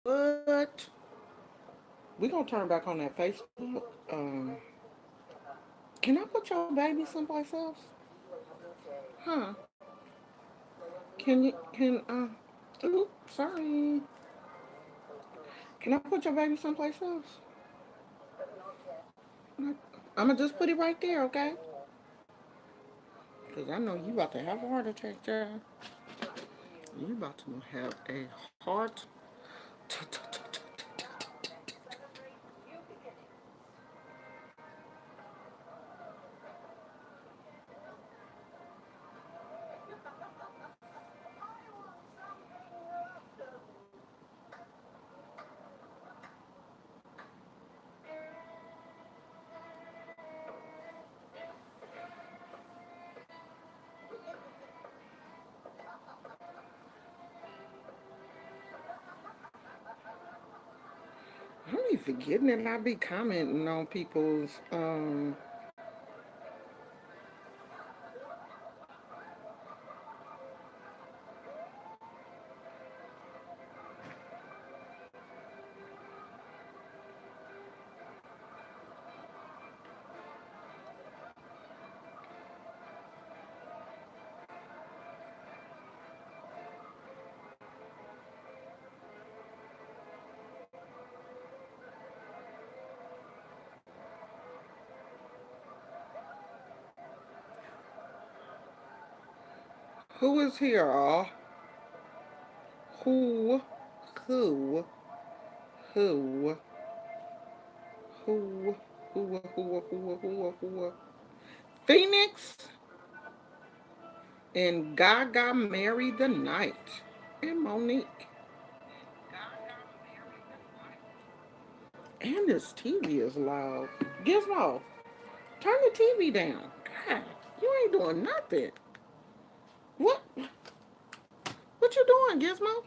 What? We gonna turn back on that Facebook. Can I put your baby someplace else? Huh? Can you? Can Oops, sorry. Can I put your baby someplace else? I'm gonna just put it right there, okay? Cause I know you about to have a heart attack, child. You about to have a heart. I be forgetting that I be commenting on people's who is here, all? Who, who, who, who, who? Phoenix and Gaga married the night. And Monique. And this TV is loud. Gizmo, turn the TV down. God, you ain't doing nothing. What? What you doing, Gizmo?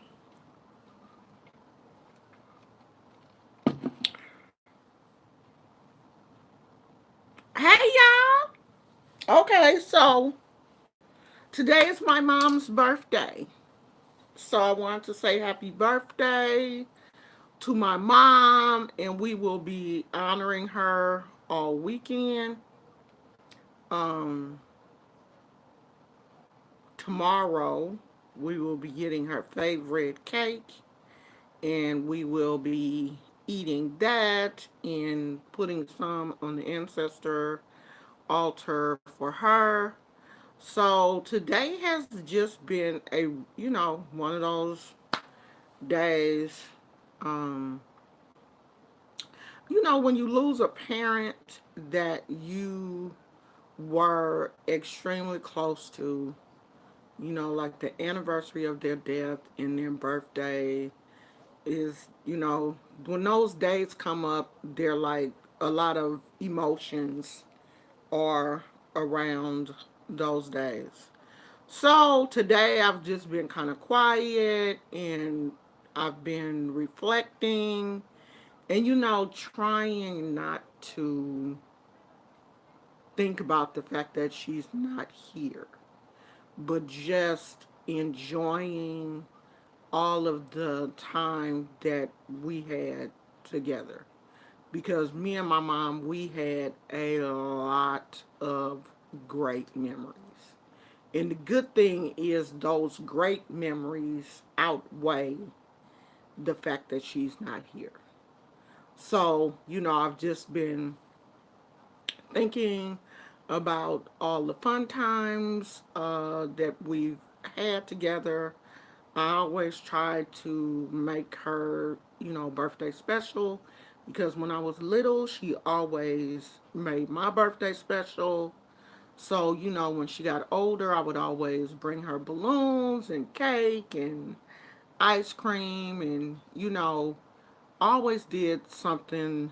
Hey, y'all. Okay, so today is my mom's birthday. So I want to say happy birthday to my mom, and we will be honoring her all weekend. Um, Tomorrow we will be getting her favorite cake, and we will be eating that and putting some on the ancestor altar for her. So today has just been one of those days. Um, when you lose a parent that you were extremely close to, like the anniversary of their death and their birthday is, when those days come up, they're like a lot of emotions are around those days. So today I've just been kind of quiet and I've been reflecting and, trying not to think about the fact that she's not here, but just enjoying all of the time that we had together. Because me and my mom, we had a lot of great memories. And the good thing is, those great memories outweigh the fact that she's not here. So, I've just been thinking about all the fun times that we've had together. I always try to make her, birthday special because when I was little, she always made my birthday special. So, when she got older, I would always bring her balloons and cake and ice cream and, always did something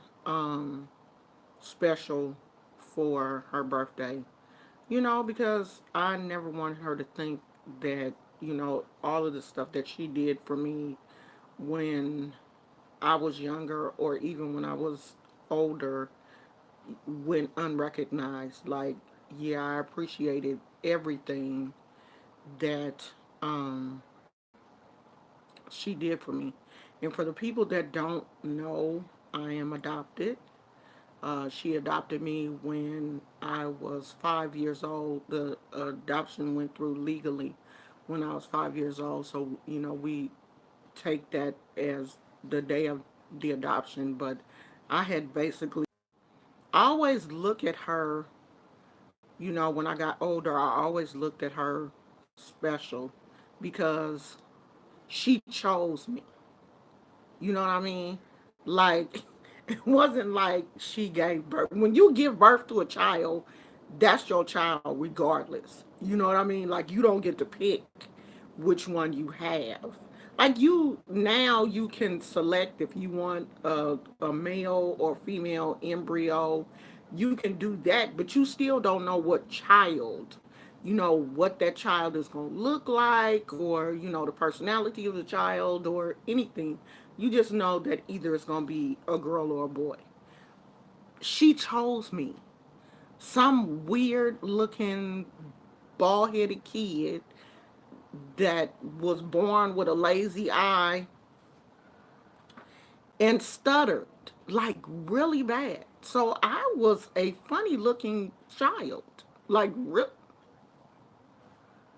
special for her birthday. Because I never wanted her to think that, all of the stuff that she did for me when I was younger or even when I was older went unrecognized. Like, yeah, I appreciated everything that she did for me. And for the people that don't know, I am adopted. She adopted me when I was 5 years old. The adoption went through legally when I was 5 years old. So, we take that as the day of the adoption. But I had basically I always look at her, when I got older, I always looked at her special because she chose me. You know what I mean? Like, it wasn't like she gave birth. When you give birth to a child, that's your child regardless. You know what I mean? Like, you don't get to pick which one you have. Like, now you can select if you want a male or female embryo. You can do that, but you still don't know what child, what that child is going to look like, or, the personality of the child, or anything. You just know that either it's going to be a girl or a boy. She chose me. Some weird looking bald headed kid that was born with a lazy eye and stuttered like really bad. So I was a funny looking child, like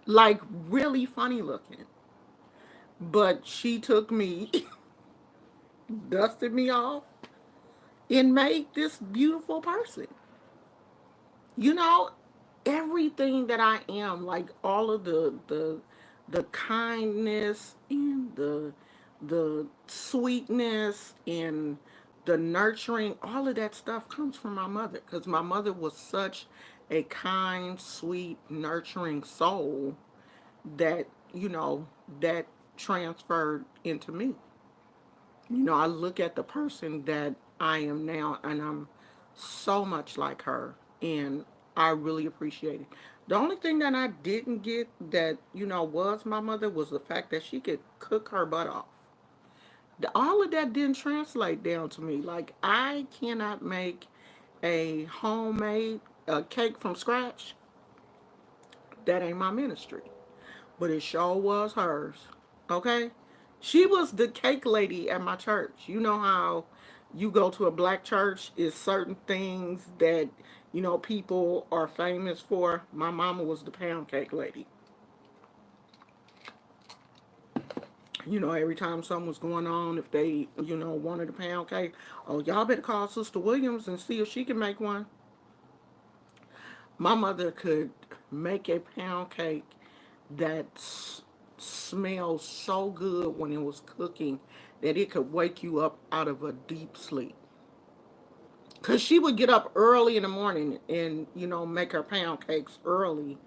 like really funny looking. But she took me, dusted me off, and made this beautiful person. You know, everything that I am, like all of the kindness and the sweetness and the nurturing, all of that stuff comes from my mother, because my mother was such a kind, sweet, nurturing soul that, that transferred into me. I look at the person that I am now, and I'm so much like her, and I really appreciate it. The only thing that I didn't get that, was my mother was the fact that she could cook her butt off. All of that didn't translate down to me. Like, I cannot make a homemade cake from scratch. That ain't my ministry. But it sure was hers. Okay? She was the cake lady at my church. You know how you go to a black church, is certain things that, people are famous for. My mama was the pound cake lady. Every time something was going on, if they, wanted a pound cake, oh, y'all better call Sister Williams and see if she can make one. My mother could make a pound cake that smells so good when it was cooking that it could wake you up out of a deep sleep. Because she would get up early in the morning and, make her pound cakes early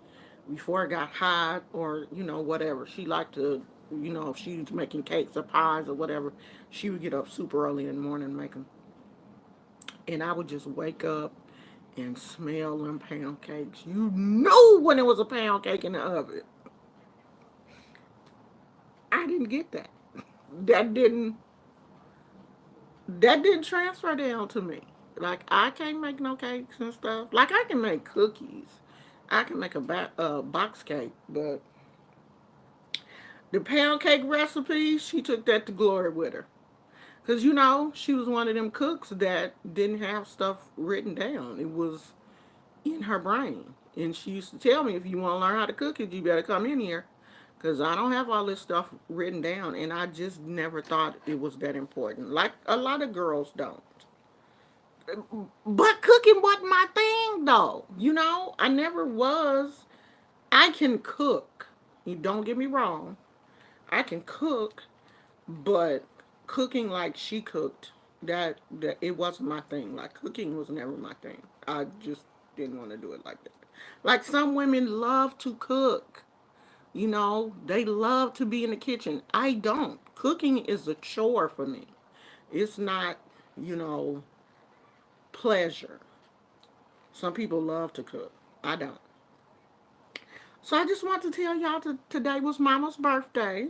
before it got hot, or, whatever. She liked to, if she was making cakes or pies or whatever, she would get up super early in the morning and make them. And I would just wake up and smell them pound cakes. You knew when it was a pound cake in the oven. I didn't get that. That didn't that didn't transfer down to me. Like, I can't make no cakes and stuff. Like, I can make cookies. I can make a box cake, but the pound cake recipe, she took that to glory with her. Because, she was one of them cooks that didn't have stuff written down. It was in her brain. And she used to tell me, if you want to learn how to cook it, you better come in here. Because I don't have all this stuff written down. And I just never thought it was that important. Like, a lot of girls don't. But cooking wasn't my thing, though. I never was. I can cook. You don't get me wrong. I can cook, but cooking like she cooked, that it wasn't my thing. Like, cooking was never my thing. I just didn't want to do it like that. Like, some women love to cook. They love to be in the kitchen. I don't. Cooking is a chore for me. It's not, you know, pleasure. Some people love to cook. I don't. So I just want to tell y'all today was Mama's birthday,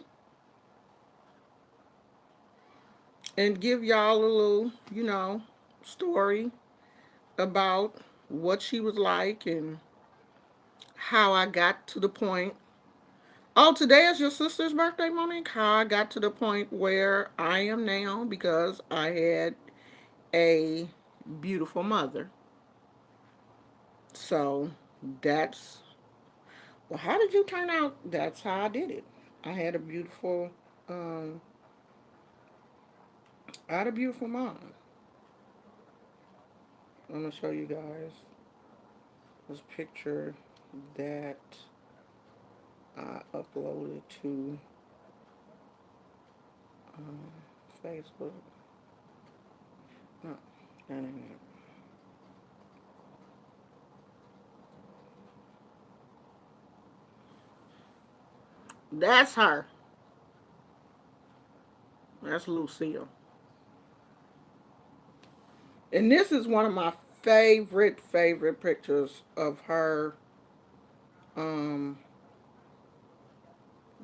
and give y'all a little, story about what she was like and how I got to the point Oh, today is your sister's birthday, Monique? How I got to the point where I am now because I had a beautiful mother. So that's, well, how did you turn out? That's how I did it. I had a beautiful, um, I had a beautiful mom. I'm gonna show you guys this picture that I uploaded to um, Facebook. No, that ain't it. That's her. That's Lucille. And this is one of my favorite pictures of her um,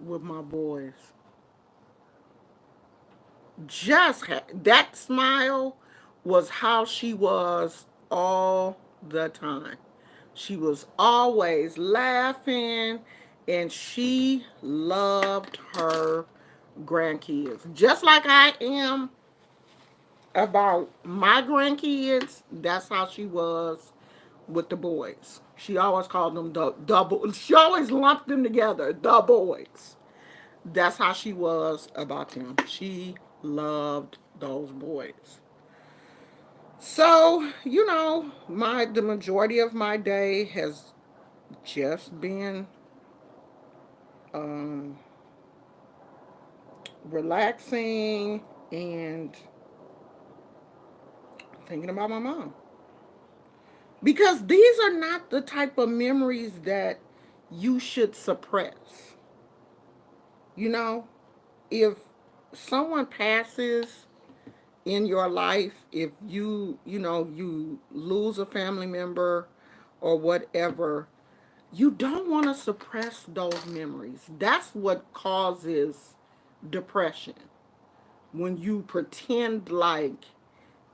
with my boys. That smile was how she was all the time. She was always laughing and she loved her grandkids. Just like I am about my grandkids, that's how she was with the boys. She always called them the double. She always lumped them together, the boys. That's how she was about them. She loved those boys. So, the majority of my day has just been um, relaxing and thinking about my mom. Because these are not the type of memories that you should suppress. You know, if someone passes in your life, if you lose a family member or whatever, you don't want to suppress those memories. That's what causes depression. When you pretend like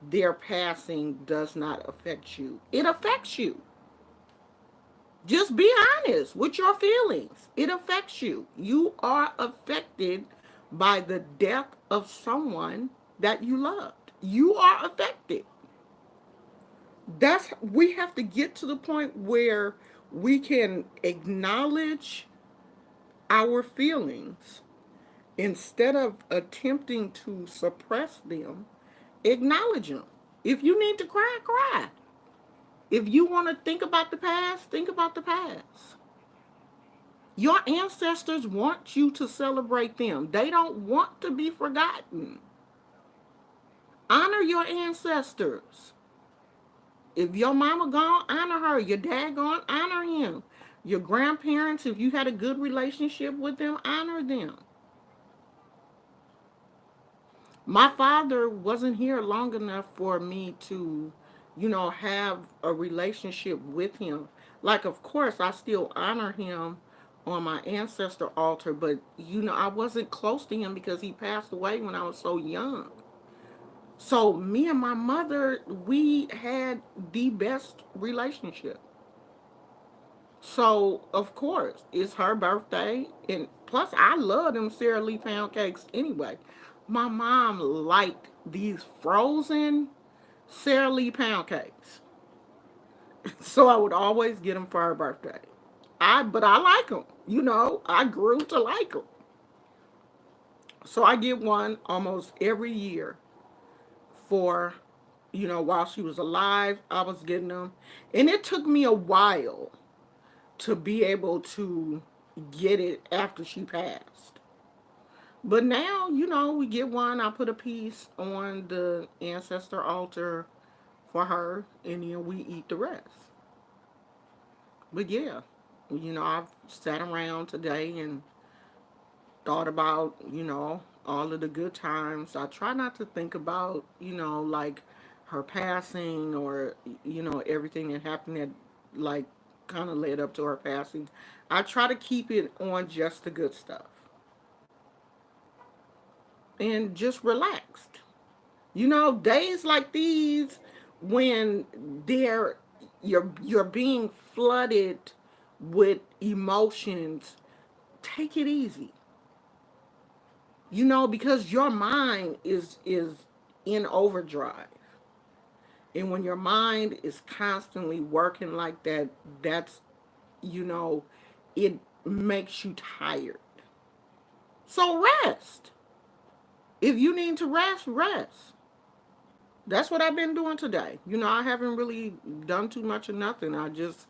their passing does not affect you, it affects you. Just be honest with your feelings. It affects you. You are affected by the death of someone that you loved. You are affected. We have to get to the point where we can acknowledge our feelings instead of attempting to suppress them. Acknowledge them. If you need to cry, cry. If you want to think about the past, think about the past. Your ancestors want you to celebrate them. They don't want to be forgotten. Honor your ancestors. If your mama gone, honor her. Your dad gone, honor him. Your grandparents, if you had a good relationship with them, honor them. My father wasn't here long enough for me to, have a relationship with him. Like, of course, I still honor him on my ancestor altar, but, I wasn't close to him because he passed away when I was so young. So, me and my mother, we had the best relationship. So, of course, it's her birthday. And plus, I love them Sara Lee pound cakes anyway. My mom liked these frozen Sara Lee pound cakes. So I would always get them for her birthday. But I like them. I grew to like them. So I get one almost every year for, while she was alive, I was getting them. And it took me a while to be able to get it after she passed. But now, we get one. I put a piece on the ancestor altar for her, and then we eat the rest. But yeah, I've sat around today and thought about, all of the good times. I try not to think about, like her passing or, everything that happened that, like, kind of led up to her passing. I try to keep it on just the good stuff and just relaxed. Days like these when they're you're being flooded with emotions take it easy. You know, because your mind is in overdrive. And when your mind is constantly working like that, that's, you know, it makes you tired. So rest. If you need to rest, rest. That's what I've been doing today. You know, I haven't really done too much of nothing. I just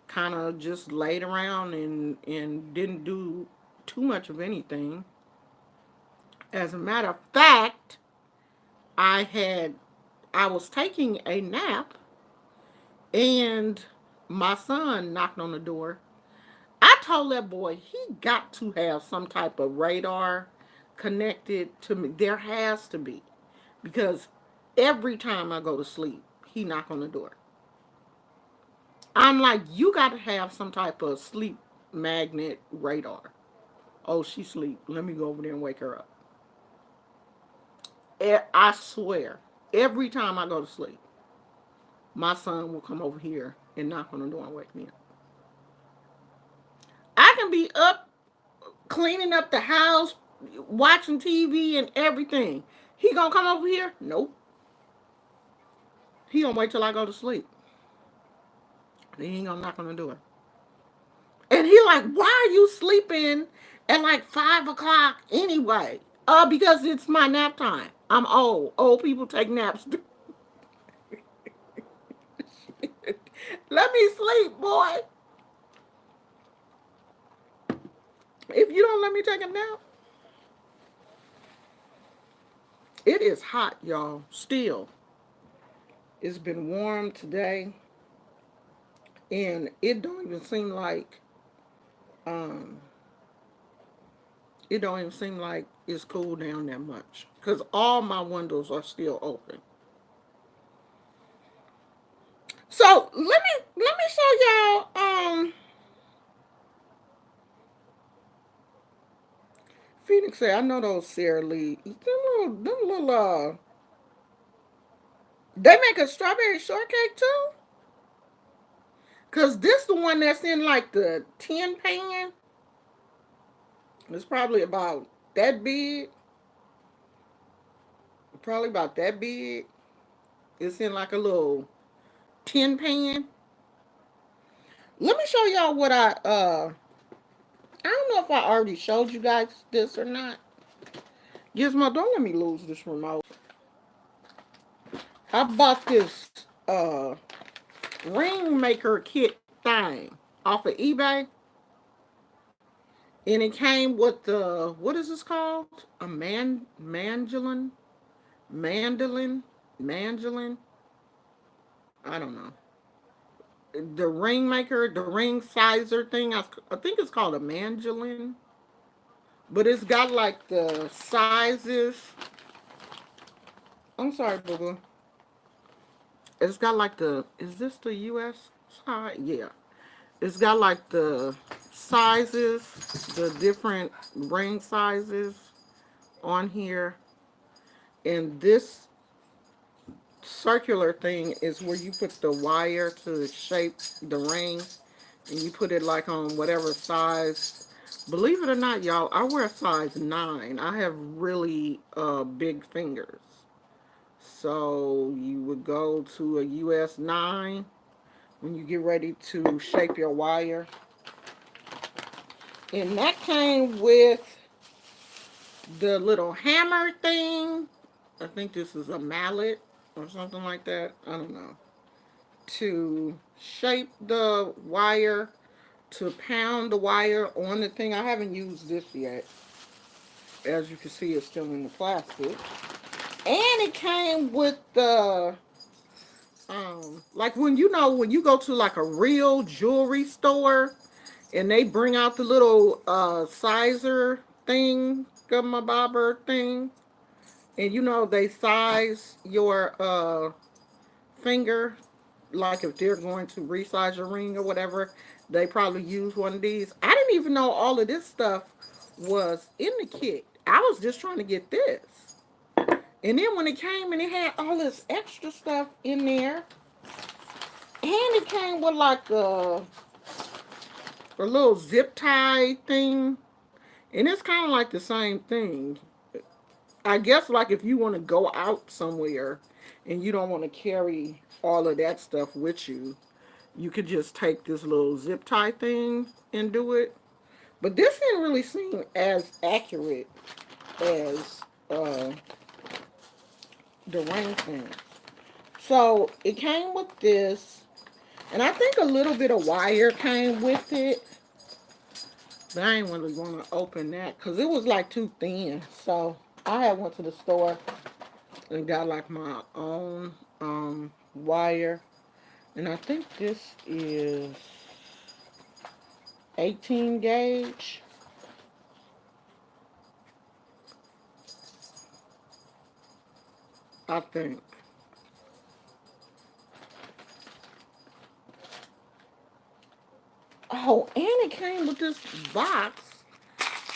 kind of just laid around and didn't do too much of anything. As a matter of fact, I had I was taking a nap and my son knocked on the door. I told that boy he got to have some type of radar connected to me. There has to be. Because every time I go to sleep, he knock on the door. I'm like, you got to have some type of sleep magnet radar. Oh, she sleep. Let me go over there and wake her up. I swear, every time I go to sleep, my son will come over here and knock on the door and wake me up. I can be up cleaning up the house, watching TV and everything. He gonna come over here? Nope. He gonna wait till I go to sleep. He ain't gonna knock on the door. And he like, why are you sleeping at like 5 o'clock anyway? Because it's my nap time. I'm old. Old people take naps. Let me sleep, boy. If you don't let me take a nap, it is hot, y'all. Still, it's been warm today, and it don't even seem like um, it's cooled down that much because all my windows are still open. So let me show y'all. Phoenix said, "I know those Sara Lee. They make a strawberry shortcake too. Cause this the one that's in like the tin pan. It's probably about that big. Probably about that big. It's in like a little tin pan. Let me show y'all what I don't know if I already showed you guys this or not. Gizmo, don't let me lose this remote. I bought this ring maker kit thing off of eBay. And it came with the, what is this called? A mandolin? I don't know. The ring maker, the ring sizer thing, I think it's called a mandolin. But it's got like the sizes. I'm sorry, boo boo. It's got like the, is this the US side? Yeah. It's got like the sizes, the different ring sizes on here. And this circular thing is where you put the wire to shape the ring. And you put it like on whatever size. Believe it or not, y'all, I wear a size 9. I have really big fingers. So you would go to a US 9 when you get ready to shape your wire. And that came with the little hammer thing. I think this is a mallet or something like that. I don't know. To shape the wire, to pound the wire on the thing. I haven't used this yet. As you can see, it's still in the plastic. And it came with the, like when when you go to like a real jewelry store and they bring out the little sizer thing, my bobber thing, and they size your finger, like if they're going to resize your ring or whatever, they probably use one of these. I didn't even know all of this stuff was in the kit. I was just trying to get this. And then when it came and it had all this extra stuff in there, and it came with like a little zip tie thing And it's kind of like the same thing. I guess like if you want to go out somewhere and you don't want to carry all of that stuff with you, you could just take this little zip tie thing and do it. But this didn't really seem as accurate as the ring thing. So it came with this, and I think a little bit of wire came with it. But I didn't really want to open that because it was like too thin. So I had went to the store and got like my own wire. And I think this is 18 gauge. I think. Oh, and it came with this box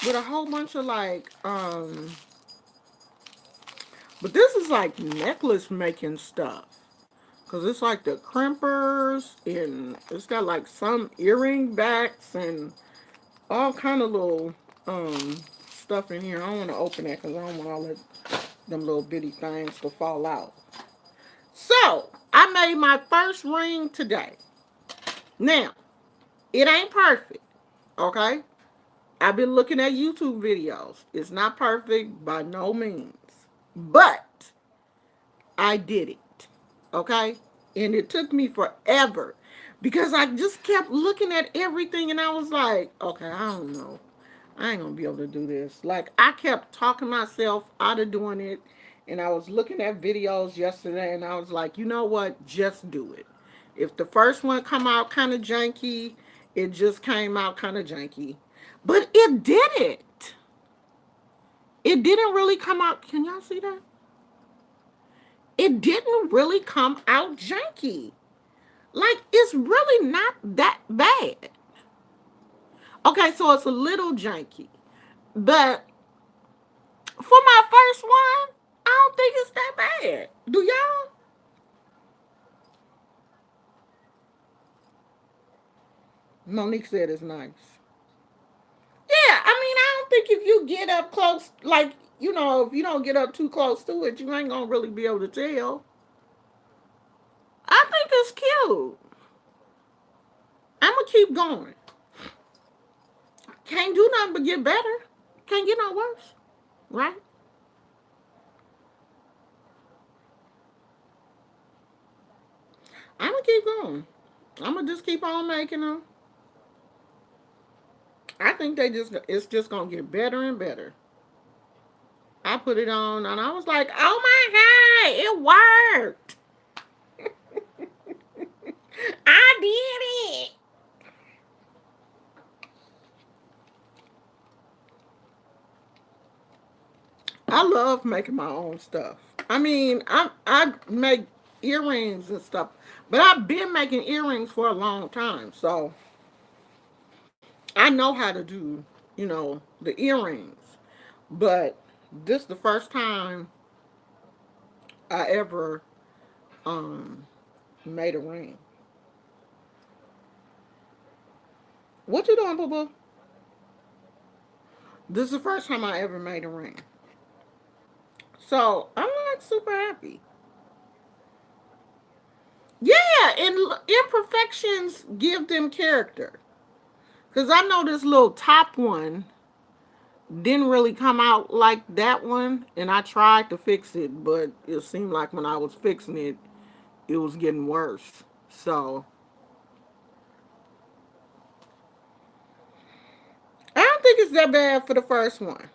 with a whole bunch of like but this is like necklace making stuff. Cause it's like the crimpers and it's got like some earring backs and all kind of little stuff in here. I don't want to open that because I don't want all that them little bitty things to fall out. So I made my first ring today. Now it ain't perfect, okay? I've been looking at YouTube videos. It's not perfect by no means, but I did it, okay? And it took me forever because I just kept looking at everything and I was like, okay, I don't know. I ain't gonna be able to do this. Like I kept talking myself out of doing it, and I was looking at videos yesterday, and I was like, you know what? Just do it. If the first one come out kind of janky, it just came out kind of janky, but it did it. It didn't really come out. Can y'all see that? It didn't really come out janky. Like it's really not that bad. Okay, so it's a little janky, but for my first one, I don't think it's that bad. Do y'all? Monique said it's nice. Yeah, I mean, I don't think if you get up close, like, if you don't get up too close to it, you ain't gonna really be able to tell. I think it's cute. I'm gonna keep going. Can't do nothing but get better. Can't get no worse, right? I'm gonna keep going. I'm gonna just keep on making them. I think it's just gonna get better and better. I put it on and I was like, oh my God, it worked. I did it. I love making my own stuff. I mean, I make earrings and stuff, but I've been making earrings for a long time, so I know how to do, the earrings. But this the first time I ever um made a ring. What you doing, boo boo? This is the first time I ever made a ring. So I'm like super happy. Yeah, and imperfections give them character. Cause I know this little top one didn't really come out like that one, and I tried to fix it, but it seemed like when I was fixing it, it was getting worse. So I don't think it's that bad for the first one.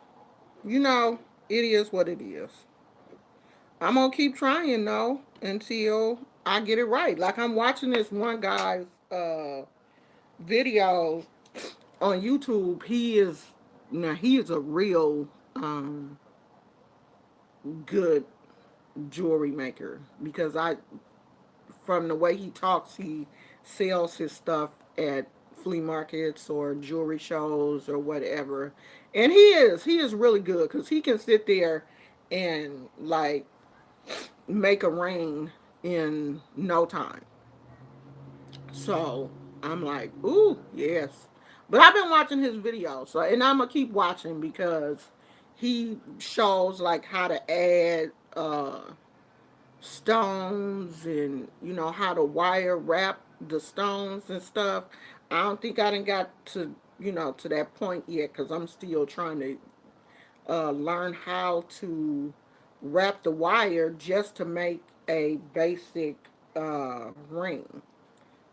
You know, it is what it is. I'm gonna keep trying though until I get it right. Like I'm watching this one guy's video on YouTube. He is a real good jewelry maker because I from the way he talks, he sells his stuff at flea markets or jewelry shows or whatever. And he is really good because he can sit there and like make a ring in no time. So I'm like, ooh, yes. But I've been watching his videos, so and I'm gonna keep watching because he shows like how to add stones and how to wire wrap the stones and stuff. I don't think I done got to to that point yet because I'm still trying to learn how to wrap the wire just to make a basic ring.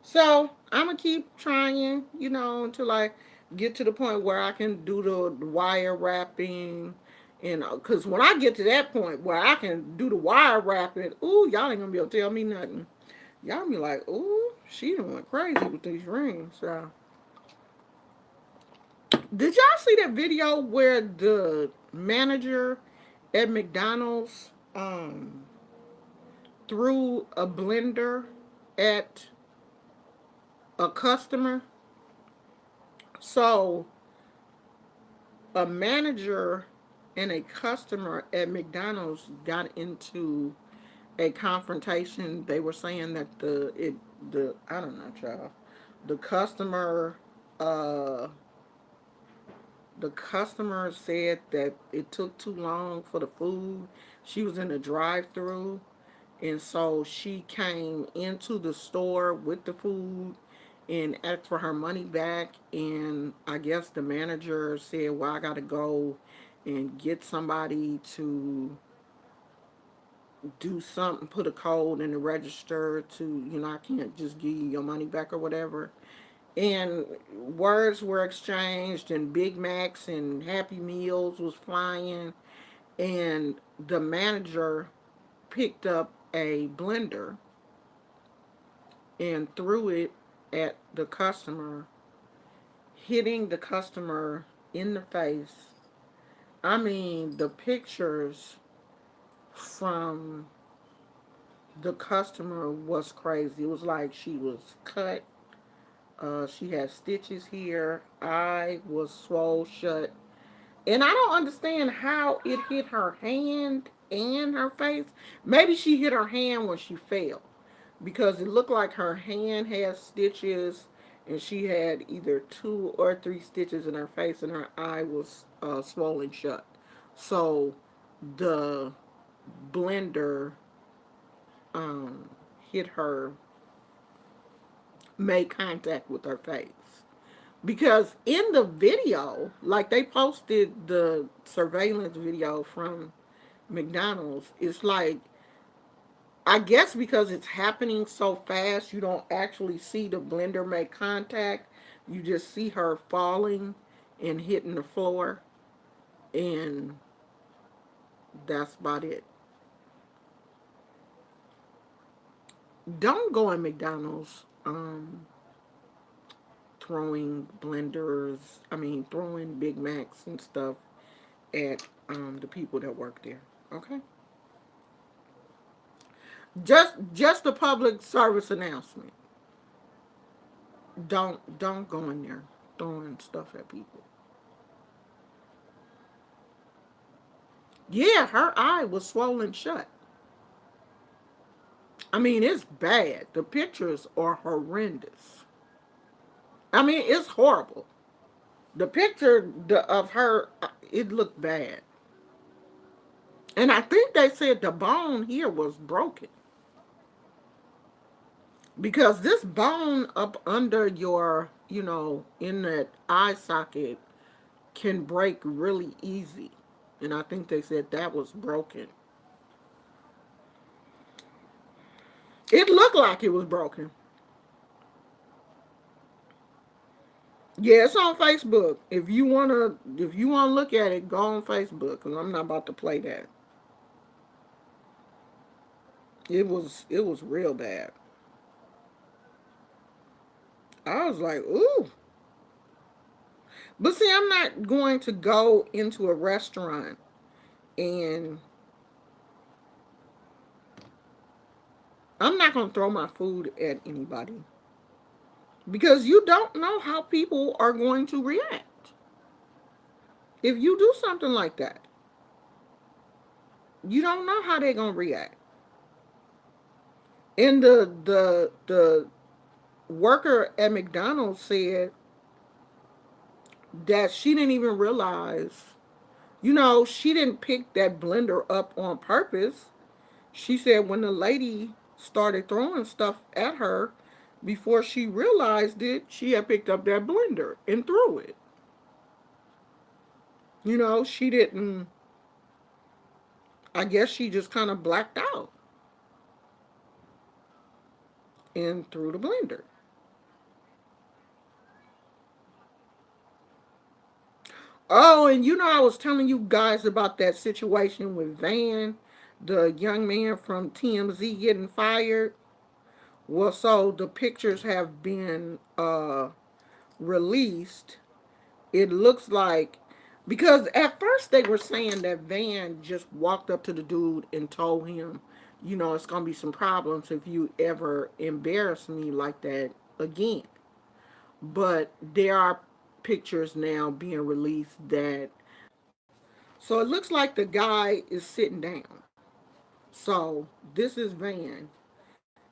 So I'm gonna keep trying, until I get to the point where I can do the wire wrapping. And because when I get to that point where I can do the wire wrapping, ooh, y'all ain't gonna be able to tell me nothing. Y'all be like, ooh, she done went crazy with these rings. So, did y'all see that video where the manager at McDonald's threw a blender at a customer? So a manager and a customer at McDonald's got into a confrontation. They were saying that the I don't know, child. The customer uh the customer said that it took too long for the food. She was in the drive-through, and so she came into the store with the food and asked for her money back. And I guess the manager said, well, I got to go and get somebody to do something, put a code in the register to, I can't just give you your money back or whatever. And words were exchanged, and Big Macs and Happy Meals was flying. And the manager picked up a blender and threw it at the customer, hitting the customer in the face. I mean, the pictures from the customer was crazy. It was like she was cut. She had stitches here. Eye was swole shut. And I don't understand how it hit her hand and her face. Maybe she hit her hand when she fell, because it looked like her hand had stitches and she had either 2 or 3 stitches in her face, and her eye was swollen shut. So the blender um, hit her, made contact with her face. Because in the video, like they posted the surveillance video from McDonald's, it's like, I guess because it's happening so fast, you don't actually see the blender make contact. You just see her falling and hitting the floor, and that's about it. Don't go in McDonald's throwing blenders, throwing Big Macs and stuff at the people that work there. Okay? Just a public service announcement. Don't go in there throwing stuff at people. Yeah, her eye was swollen shut. I mean, it's bad. The pictures are horrendous. I mean, it's horrible. The picture of her, it looked bad. And I think they said the bone here was broken. Because this bone up under your, in that eye socket can break really easy. And I think they said that was broken. It looked like it was broken. Yeah, it's on Facebook. If you wanna look at it, go on Facebook, because I'm not about to play that. It was real bad. I was like, ooh. But see, I'm not going to go into a restaurant and I'm not going to throw my food at anybody, because you don't know how people are going to react. If you do something like that, you don't know how they're going to react. And the worker at McDonald's said that she didn't even realize, she didn't pick that blender up on purpose. She said when the lady started throwing stuff at her, before she realized it, she had picked up that blender and threw it. She didn't, I guess she just kind of blacked out and threw the blender. Oh, and I was telling you guys about that situation with Van, the young man from TMZ getting fired. Well, so the pictures have been released. It looks like, because at first they were saying that Van just walked up to the dude and told him, it's going to be some problems if you ever embarrass me like that again. But there are pictures now being released that, so it looks like the guy is sitting down. So this is Van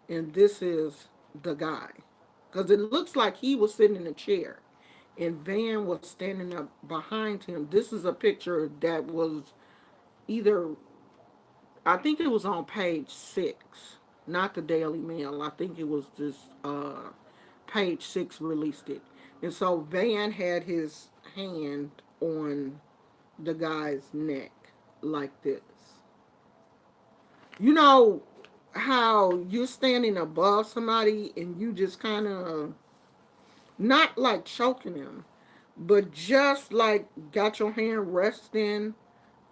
and this is the guy. Because it looks like he was sitting in a chair and Van was standing up behind him. This is a picture that was either, I think it was on page 6, not the Daily Mail. I think it was just page 6 released it. And so Van had his hand on the guy's neck like this. You know how you're standing above somebody and you just kind of, not like choking them, but just like got your hand resting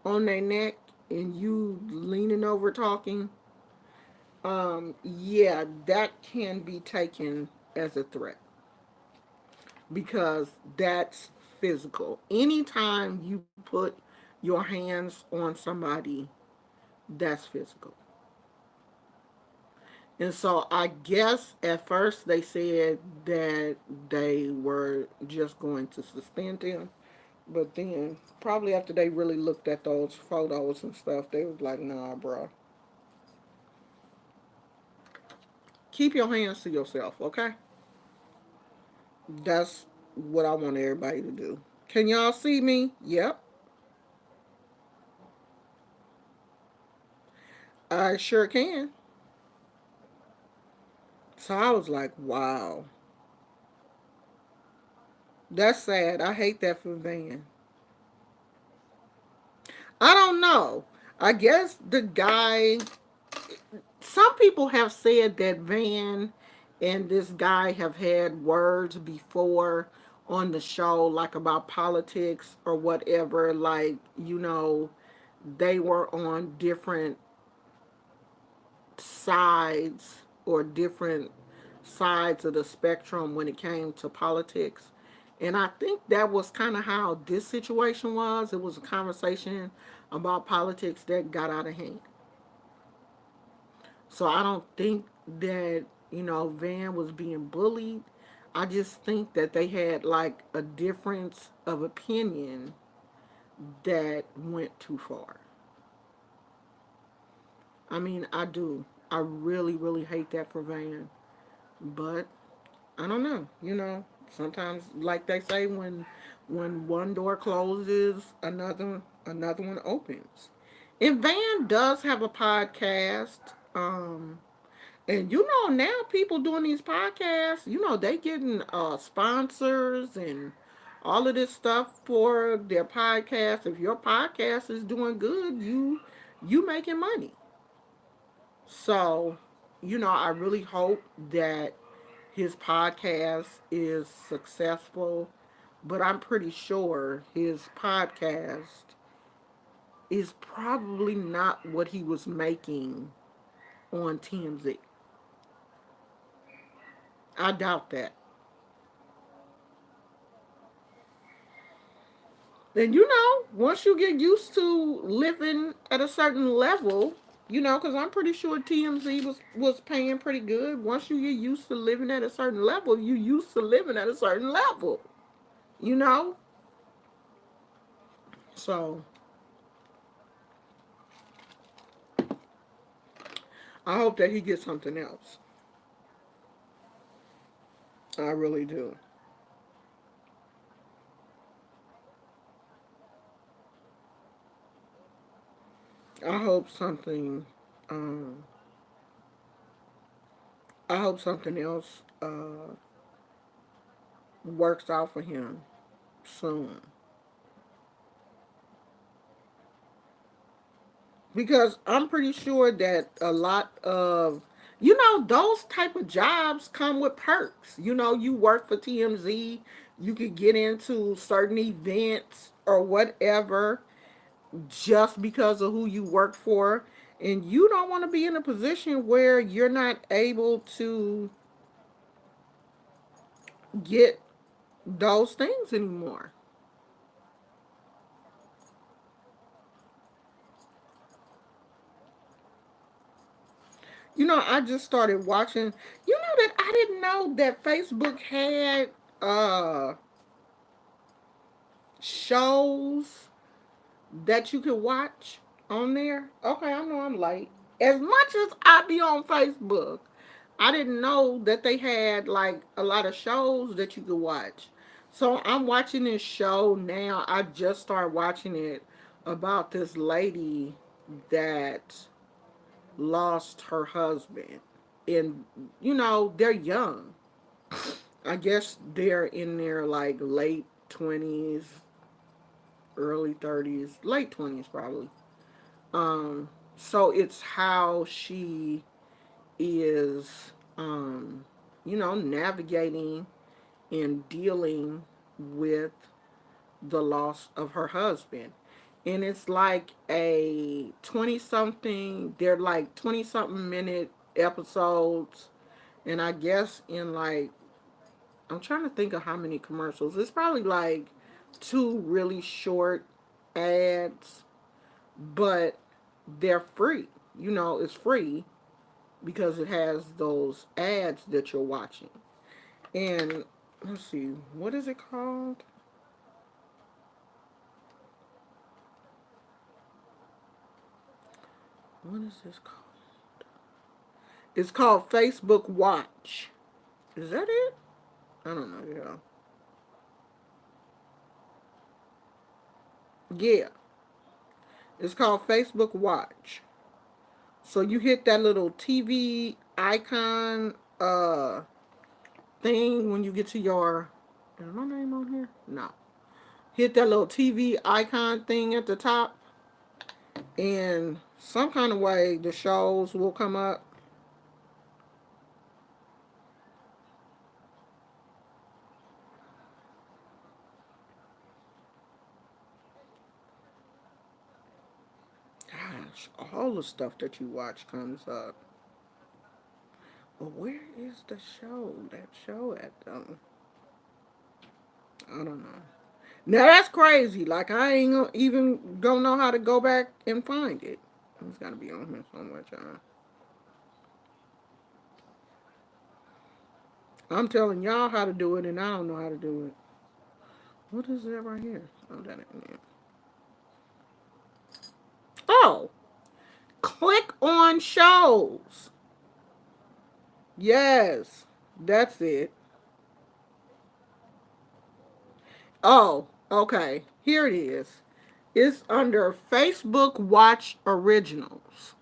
on their neck and you leaning over talking. Yeah, that can be taken as a threat because that's physical. Anytime you put your hands on somebody, that's physical. And so I guess at first they said that they were just going to suspend him. But then, probably after they really looked at those photos and stuff, they was like, nah, bro. Keep your hands to yourself, okay? That's what I want everybody to do. Can y'all see me? Yep. I sure can. So I was like, wow. That's sad. I hate that for Van. I don't know. I guess the guy, some people have said that Van and this guy have had words before on the show, like about politics or whatever. Like, they were on different sides or different sides of the spectrum when it came to politics. And I think that was kind of how this situation was. It was a conversation about politics that got out of hand. So I don't think that, Van was being bullied. I just think that they had like a difference of opinion that went too far. I mean, I do. I really, really hate that for Van. But I don't know. Sometimes, like they say, when one door closes, another one opens. And Van does have a podcast. And now people doing these podcasts, they getting sponsors and all of this stuff for their podcast. If your podcast is doing good, you making money. So, I really hope that his podcast is successful, but I'm pretty sure his podcast is probably not what he was making on TMZ. I doubt that. And once you get used to living at a certain level, because I'm pretty sure TMZ was paying pretty good. Once you get used to living at a certain level, you used to living at a certain level, you know. So I hope that he gets something else. I really do. I hope something. Um, I hope something else works out for him soon. Because I'm pretty sure that a lot of, those type of jobs come with perks. You work for TMZ, you could get into certain events or whatever just because of who you work for. And you don't want to be in a position where you're not able to get those things anymore. I just started watching. That I didn't know that Facebook had uh shows that you could watch on there. Okay, I know I'm late. As much as I be on Facebook, I didn't know that they had like a lot of shows that you could watch. So I'm watching this show now. I just started watching it about this lady that lost her husband. And they're young. I guess they're in their like late 20s, early 30s, late 20s probably. So it's how she is, navigating and dealing with the loss of her husband. And it's like a 20 something, they're like 20 something minute episodes. And I guess in like, I'm trying to think of how many commercials. It's probably like two really short ads, but they're free. It's free because it has those ads that you're watching. And let's see, what is it called? What is this called? It's called Facebook Watch. Is that it? I don't know. Yeah, it's called Facebook Watch. So you hit that little TV icon thing when you get to your. Is my name on here? No. Hit that little TV icon thing at the top, and some kind of way the shows will come up. Gosh, all the stuff that you watch comes up. But where is the show? That show at them? I don't know. Now that's crazy. Like I ain't even gonna know how to go back and find it. It's gotta be on here somewhere, John. I'm telling y'all how to do it, and I don't know how to do it. What is that right here? Oh, that ain't it. Oh, click on shows. Yes, that's it. Oh, okay. Here it is. It's under Facebook Watch Originals.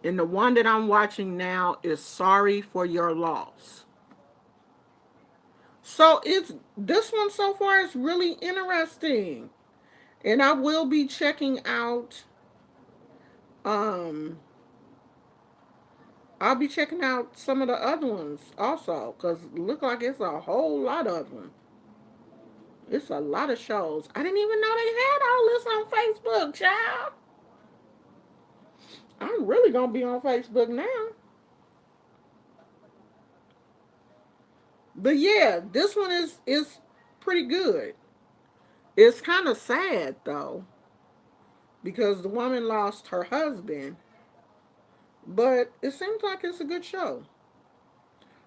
And the one that I'm watching now is Sorry for Your Loss. So it's this one so far is really interesting. And I will be checking out um I'll be checking out some of the other ones also cuz look like it's a whole lot of them. It's a lot of shows. I didn't even know they had all this on Facebook, child. I'm really going to be on Facebook now. But yeah, this one is pretty good. It's kind of sad though because the woman lost her husband, but it seems like it's a good show.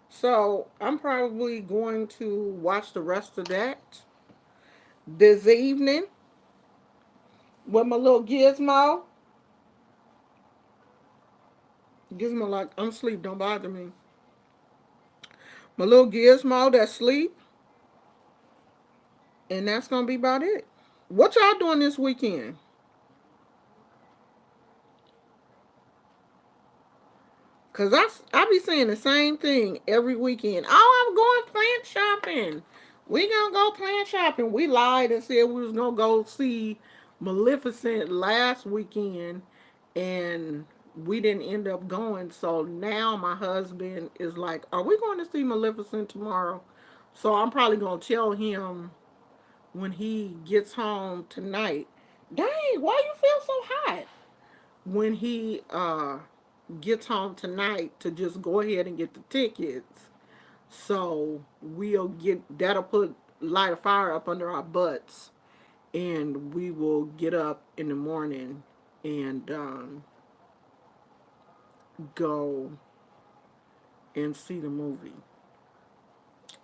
So I'm probably going to watch the rest of that this evening with my little gizmo. Gizmo like I'm asleep, don't bother me. My little gizmo that's sleep, and that's gonna be about it. What y'all doing this weekend? Cause I be saying the same thing every weekend. Oh, I'm going plant shopping. We gonna go plant shopping. We lied and said we was gonna go see Maleficent last weekend, and we didn't end up going. So now my husband is like, "Are we going to see Maleficent tomorrow?" So I'm probably gonna tell him when he gets home tonight. Dang, why you feel so hot? When he gets home tonight to just go ahead and get the tickets. So we'll get that'll put light a fire up under our butts, and we will get up in the morning and go and see the movie.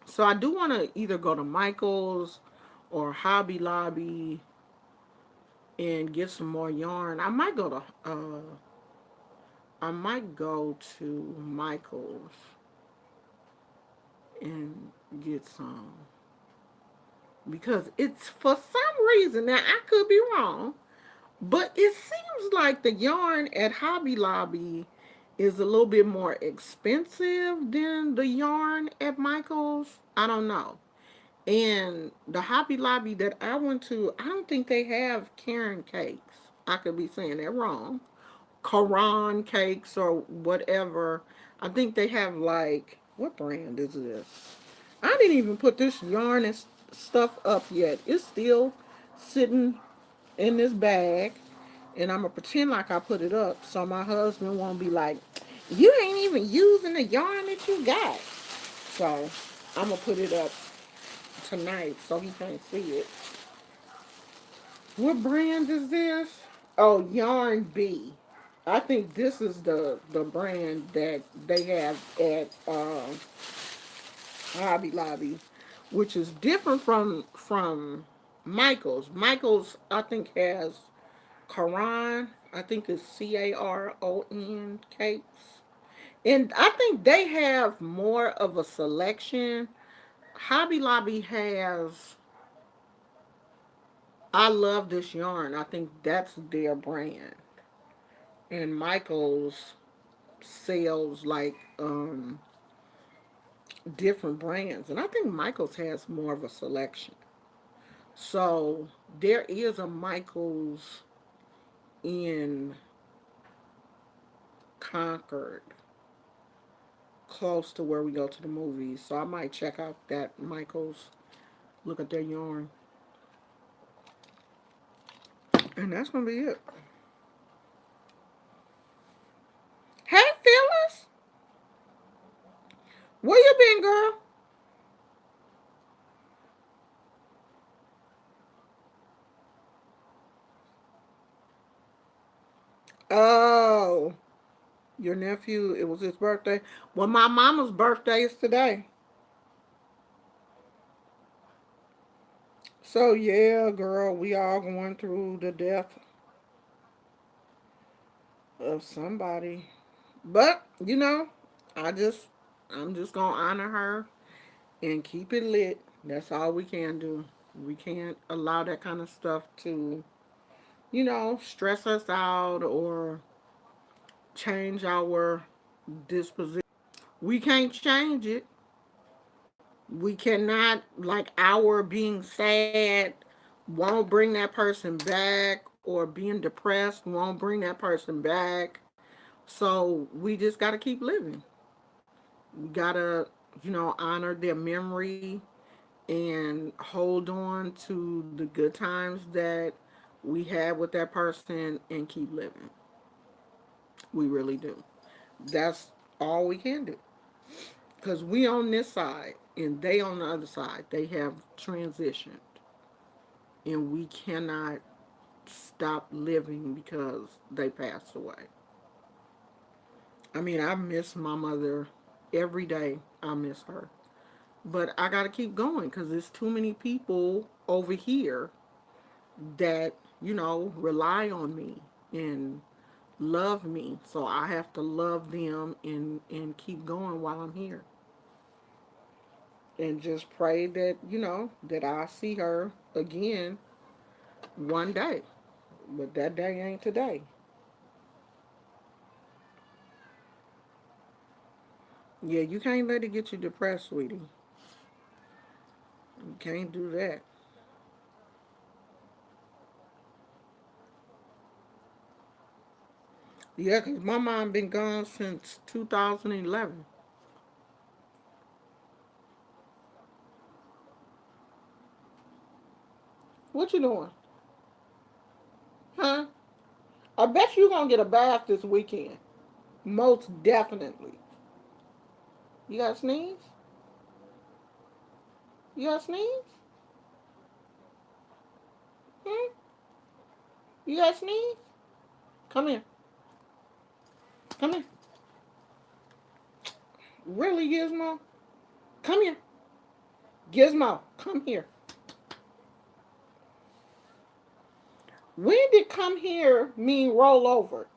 So I do want to either go to Michael's or Hobby Lobby and get some more yarn. I might go to Michael's and get some because it's for some reason, now I could be wrong, but it seems like the yarn at Hobby Lobby is a little bit more expensive than the yarn at Michael's. I don't know. And the Hobby Lobby that I went to, I don't think they have Karen cakes. I could be saying that wrong. Koran cakes or whatever. I think they have like, what brand is this? I didn't even put this yarn and stuff up yet. It's still sitting in this bag, and I'm gonna pretend like I put it up so my husband won't be like, "You ain't even using the yarn that you got." So I'm gonna put it up tonight so he can't see it. What brand is this? Oh, Yarn B. I think this is the brand that they have at Hobby Lobby, which is different from Michaels. Michaels, I think, has Caron. I think it's Caron cakes, and I think they have more of a selection. Hobby Lobby has. I love this yarn. I think that's their brand, and Michaels sells like different brands, and I think Michaels has more of a selection. So there is a Michaels in Concord, close to where we go to the movies. So I might check out that Michaels, look at their yarn, and that's gonna be it. Hey Phyllis, where you been, girl? Oh, your nephew. It was his birthday. Well, my mama's birthday is today. So yeah, girl, we all going through the death of somebody. But, I just I'm just gonna honor her and keep it lit. That's all we can do. We can't allow that kind of stuff to, stress us out or change our disposition. We can't change it. We cannot, like, our being sad won't bring that person back, or being depressed won't bring that person back. So we just got to keep living. We got to, honor their memory and hold on to the good times that we had with that person and keep living. We really do. That's all we can do. Because we on this side and they on the other side. They have transitioned. And we cannot stop living because they passed away. I mean, I miss my mother every day. I miss her. But I got to keep going because there's too many people over here that, rely on me and love me. So I have to love them and keep going while I'm here. And just pray that, that I see her again one day. But that day ain't today. Yeah, you can't let it get you depressed, sweetie. You can't do that. Yeah, 'cause my mom been gone since 2011. What you doing? Huh? I bet you gonna get a bath this weekend. Most definitely. You got sneeze? You got sneeze? Hmm? You got sneeze? Come here. Come here. Really, Gizmo? Come here. Gizmo, come here. When did come here mean roll over?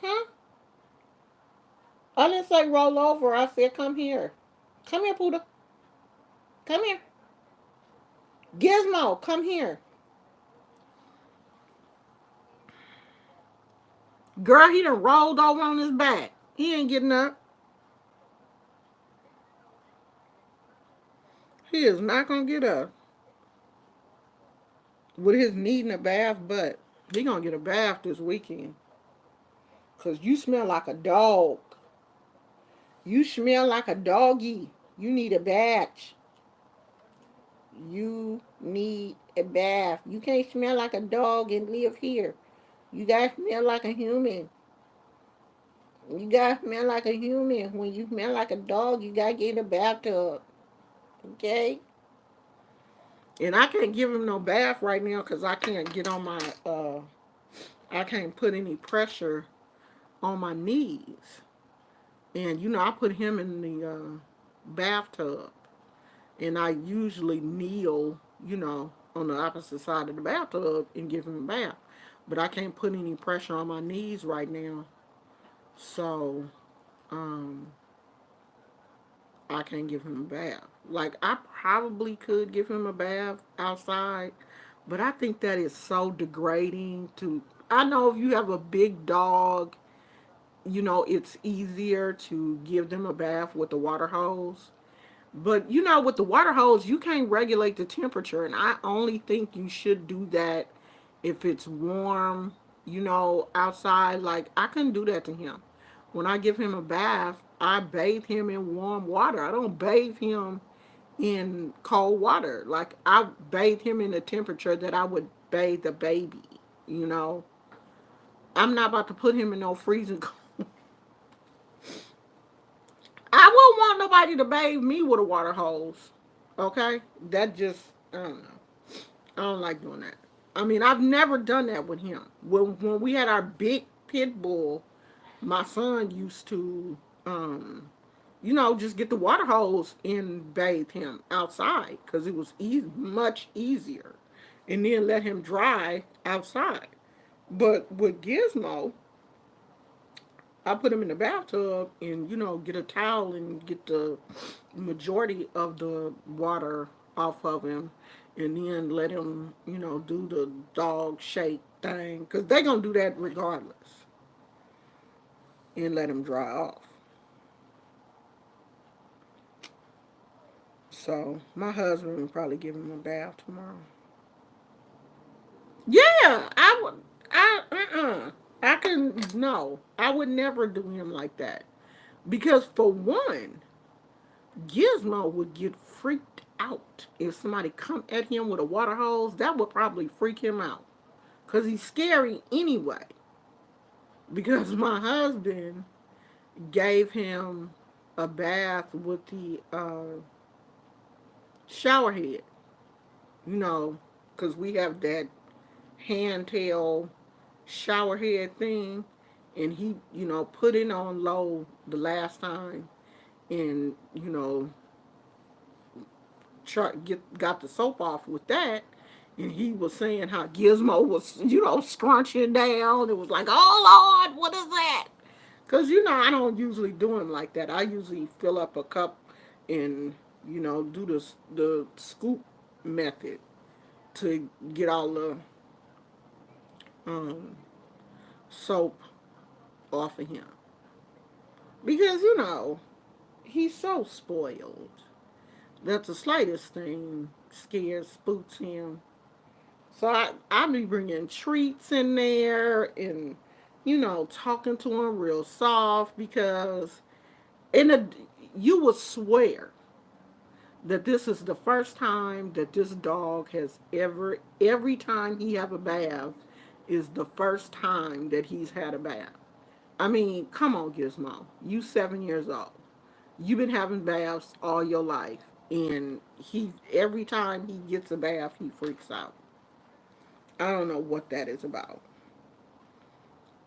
Huh? I didn't say roll over. I said come here. Come here, Poodle. Come here. Gizmo, come here. Girl, he done rolled over on his back. He ain't getting up. He is not gonna get up with his needing a bath, but he gonna get a bath this weekend. Cause you smell like a dog. You smell like a doggy. You need a bath. You need a bath. You can't smell like a dog and live here. You gotta smell like a human. You gotta smell like a human. When you smell like a dog, you gotta get in a bathtub. Okay? And I can't give him no bath right now because I can't get on my I can't put any pressure on my knees. And I put him in the bathtub, and I usually kneel, on the opposite side of the bathtub and give him a bath. But I can't put any pressure on my knees right now, so um, I can't give him a bath. Like I probably could give him a bath outside, but I think that is so degrading to. I know if you have a big dog, it's easier to give them a bath with the water hose. But with the water hose, you can't regulate the temperature, and I only think you should do that if it's warm, outside. Like I couldn't do that to him. When I give him a bath, I bathe him in warm water. I don't bathe him in cold water. Like I bathe him in the temperature that I would bathe a baby. You know, I'm not about to put him in no freezing cold. I wouldn't want nobody to bathe me with a water hose. Okay, that just I don't know. I don't like doing that. I mean, I've never done that with him. When we had our big pit bull, my son used to, just get the water hose and bathe him outside because it was much easier, and then let him dry outside. But with Gizmo, I put him in the bathtub and get a towel and get the majority of the water off of him, and then let him do the dog shake thing because they gonna do that regardless, and let him dry off. So my husband will probably give him a bath tomorrow. Yeah, I would. I can no. I would never do him like that because for one, Gizmo would get freaked out if somebody come at him with a water hose. That would probably freak him out because he's scary anyway. Because my husband gave him a bath with the shower head, because we have that handheld shower head thing, and he, put it on low the last time, and got the soap off with that, and he was saying how Gizmo was, scrunching down. It was like, oh Lord, what is that? Because I don't usually do him like that. I usually fill up a cup and do the scoop method to get all the um, soap off of him. Because, he's so spoiled that the slightest thing scares, spooks him. So I be bringing treats in there and, talking to him real soft because in a, you would swear that this is the first time that this dog has every time he have a bath is the first time that he's had a bath. I mean, come on, Gizmo. You 7 years old. You've been having baths all your life. And he every time he gets a bath, he freaks out. I don't know what that is about.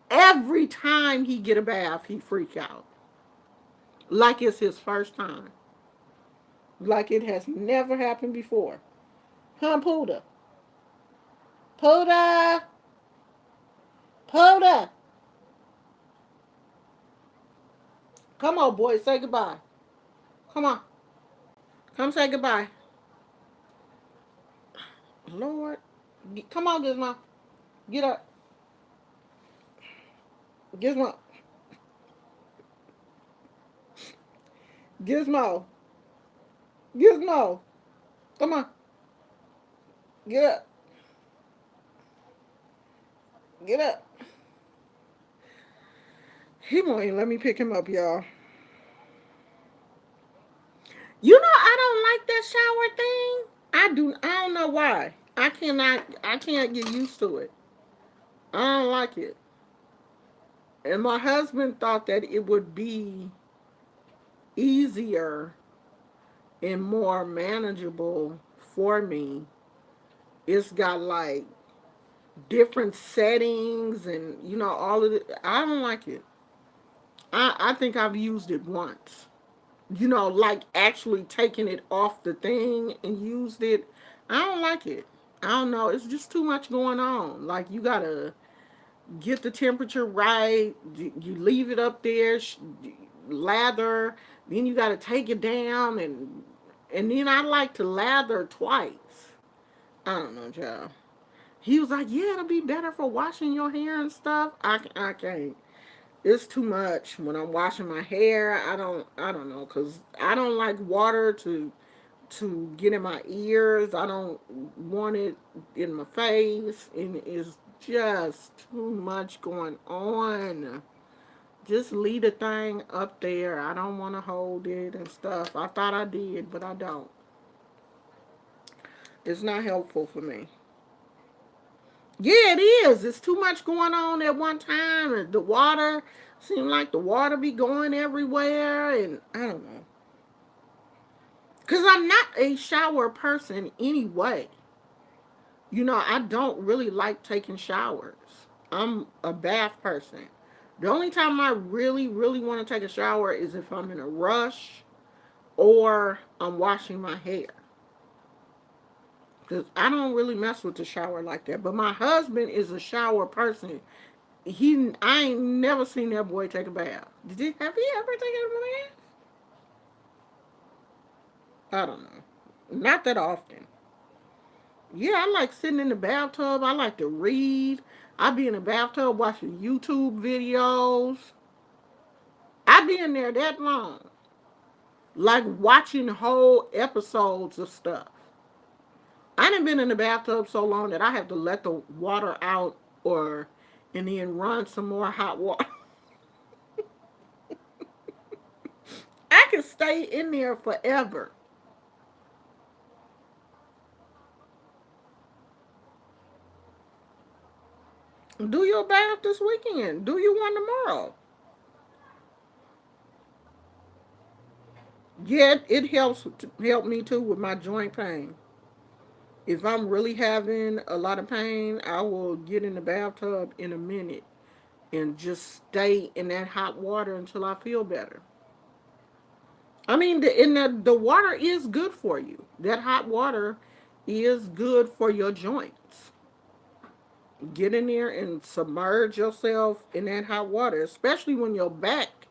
Every time he get a bath, he freak out. Like it's his first time. Like it has never happened before. Huh, Puda? Puda! Puda! Come on, boy, say goodbye. Come on. Come say goodbye. Lord. Come on, Gizmo. Get up. Gizmo. Gizmo. Gizmo. Come on. Get up. Get up. He won't even let me pick him up, y'all. I don't like that shower thing. I don't know why. I can't get used to it. I don't like it. And my husband thought that it would be easier and more manageable for me. It's got like different settings and all of it. I don't like it. I think I've used it once. Like actually taking it off the thing and used it. I don't like it. I don't know. It's just too much going on. Like you gotta get the temperature right. You leave it up there, lather. Then you gotta take it down and then I like to lather twice. I don't know, child. He was like, "Yeah, it'll be better for washing your hair and stuff." I can't. It's too much when I'm washing my hair. I don't know cuz I don't like water to get in my ears. I don't want it in my face and it's just too much going on. Just leave the thing up there. I don't want to hold it and stuff. I thought I did, but I don't. It's not helpful for me. Yeah, it is. It's too much going on at one time. And the water seems like the water be going everywhere, and I don't know. Cause I'm not a shower person anyway. I don't really like taking showers. I'm a bath person. The only time I really, really want to take a shower is if I'm in a rush or I'm washing my hair. Because I don't really mess with the shower like that. But my husband is a shower person. I ain't never seen that boy take a bath. Have he ever taken a bath? I don't know. Not that often. Yeah, I like sitting in the bathtub. I like to read. I be in the bathtub watching YouTube videos. I be in there that long. Like watching whole episodes of stuff. I done been in the bathtub so long that I have to let the water out or and then run some more hot water. I can stay in there forever. Do your bath this weekend. Do you one tomorrow. Yeah, it help me too with my joint pain. If I'm really having a lot of pain, I will get in the bathtub in a minute and just stay in that hot water until I feel better. I mean, the water is good for you. That hot water is good for your joints. Get in there and submerge yourself in that hot water, especially when you're back.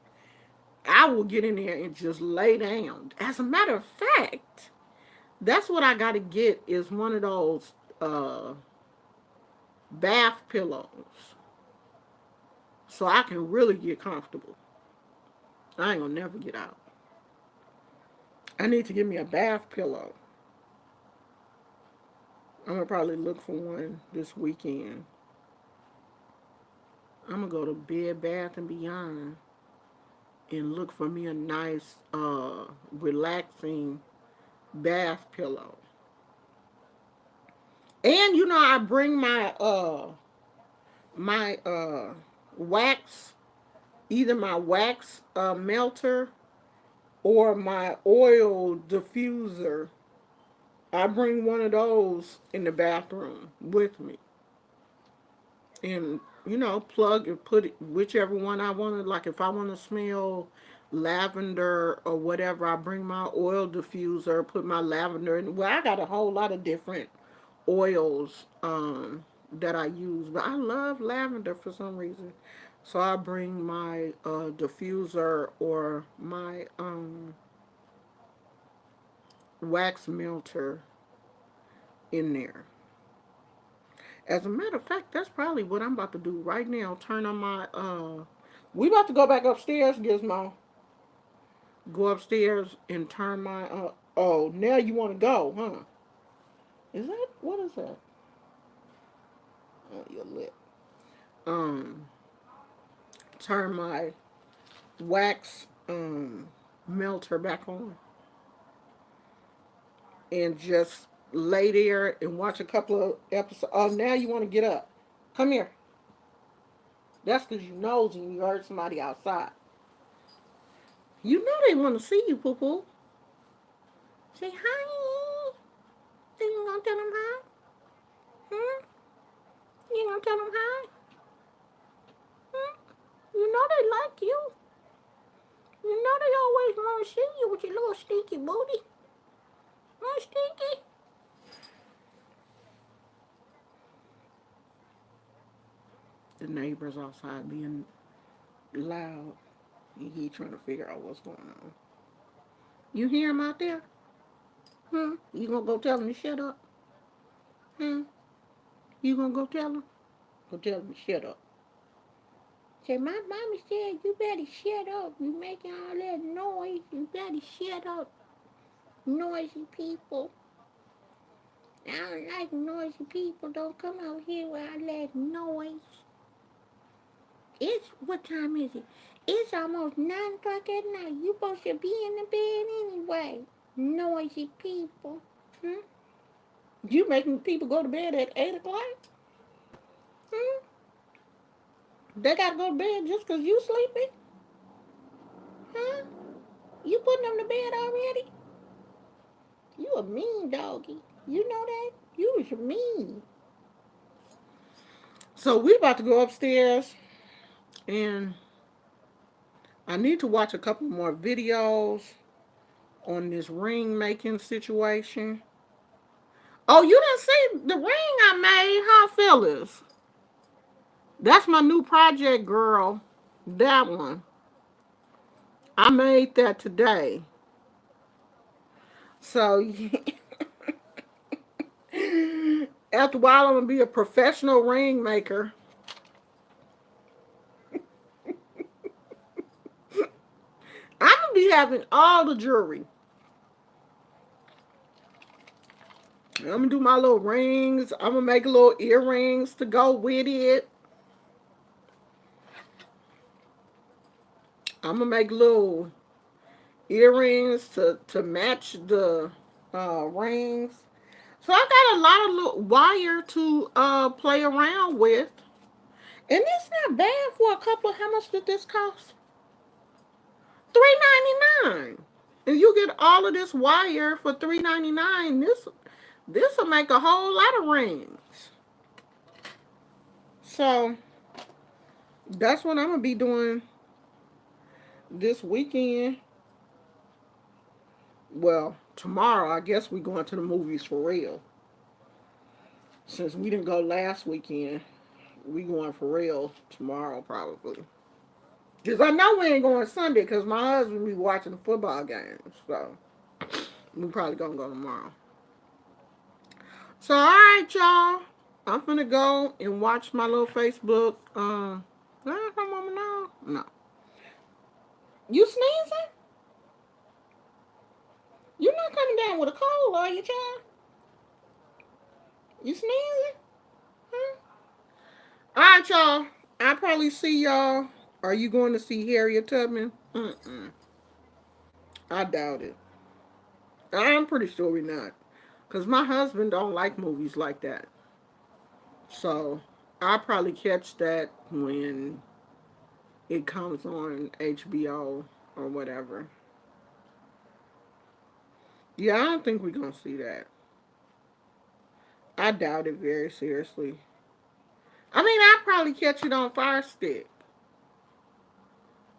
I will get in there and just lay down. As a matter of fact, that's what I got to get is one of those bath pillows so I can really get comfortable. I ain't gonna never get out. I need to get me a bath pillow. I'm gonna probably look for one this weekend. I'm gonna go to Bed Bath and Beyond and look for me a nice, relaxing bath pillow. And I bring my wax, either my wax melter or my oil diffuser. I bring one of those in the bathroom with me, and plug and put it whichever one I want to. Like if I want to smell lavender or whatever, I bring my oil diffuser, put my lavender in. Well, I got a whole lot of different oils that I use, but I love lavender for some reason. So I bring my diffuser or my wax melter in there. As a matter of fact, that's probably what I'm about to do right now. Turn on my we about to go back upstairs, Gizmo. Go upstairs and turn my oh, now you want to go, huh? Is that what is that? Oh, your lip. Um Turn my wax melter back on and just lay there and watch a couple of episodes. Oh, now you want to get up. Come here. That's because you nosy and you heard somebody outside. You know they want to see you, poo poo. Say hi. Then you gonna tell them hi? Hmm? You gonna tell them hi? Hmm? You know they like you. You know they always want to see you with your little stinky booty. Huh, stinky? The neighbors outside being loud. He trying to figure out what's going on. You hear him out there? Hmm? You gonna go tell him to shut up? Hmm? You gonna go tell him? Go tell him to shut up. Say, my mommy said you better shut up. You making all that noise. You better shut up. Noisy people. I don't like noisy people. Don't come out here with all that noise. It's, what time is it? It's almost 9 o'clock at night. You supposed to be in the bed anyway. Noisy people. Hmm? You making people go to bed at 8 o'clock? Hmm? They gotta go to bed just 'cause you sleepy? Huh? You putting them to bed already? You a mean doggy. You know that? You was mean. So we about to go upstairs and I need to watch a couple more videos on this ring making situation. Oh, you didn't see the ring I made, huh, Phyllis? That's my new project, girl. That one. I made that today. So after a while, I'm gonna be a professional ring maker. I'm gonna be having all the jewelry. I'm gonna do my little rings. I'm gonna make little earrings to go with it. I'm gonna make little earrings to match the rings. So I got a lot of little wire to play around with. And it's not bad for a couple. How much did this cost? $3.99. And you get all of this wire for $3.99. This'll make a whole lot of rings. So that's what I'm gonna be doing this weekend. Well, tomorrow I guess we going to the movies for real. Since we didn't go last weekend, we going for real tomorrow probably. Cause I know we ain't going Sunday because my husband be watching the football games. So we probably gonna go tomorrow. So all right, y'all. I'm finna go and watch my little Facebook. Come on now. No. You sneezing? You're not coming down with a cold, are you, child? You sneezing? Huh? All right, y'all. I'll probably see y'all. Are you going to see Harriet Tubman? Mm-mm. I doubt it. I'm pretty sure we're not. Because my husband don't like movies like that. So I'll probably catch that when it comes on HBO or whatever. Yeah, I don't think we're going to see that. I doubt it very seriously. I mean, I'll probably catch it on Fire Stick.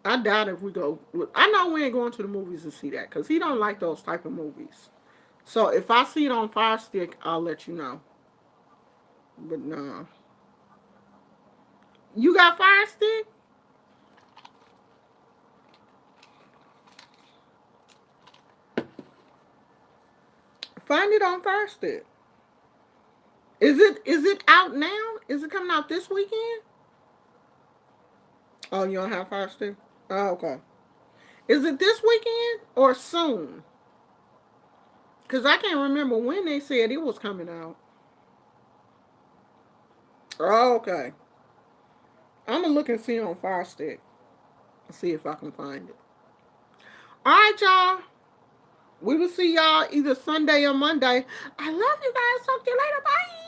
I doubt if we go. I know we ain't going to the movies to see that because he don't like those type of movies. So if I see it on Fire Stick, I'll let you know. But no, you got Fire Stick? Find it on Fire Stick. Is it out now? Is it coming out this weekend? Oh, you don't have Fire Stick? Oh, okay. Is it this weekend or soon? Cause I can't remember when they said it was coming out. Oh, okay. I'm gonna look and see on Fire Stick. See if I can find it. All right, y'all. We will see y'all either Sunday or Monday. I love you guys. Talk to you later. Bye.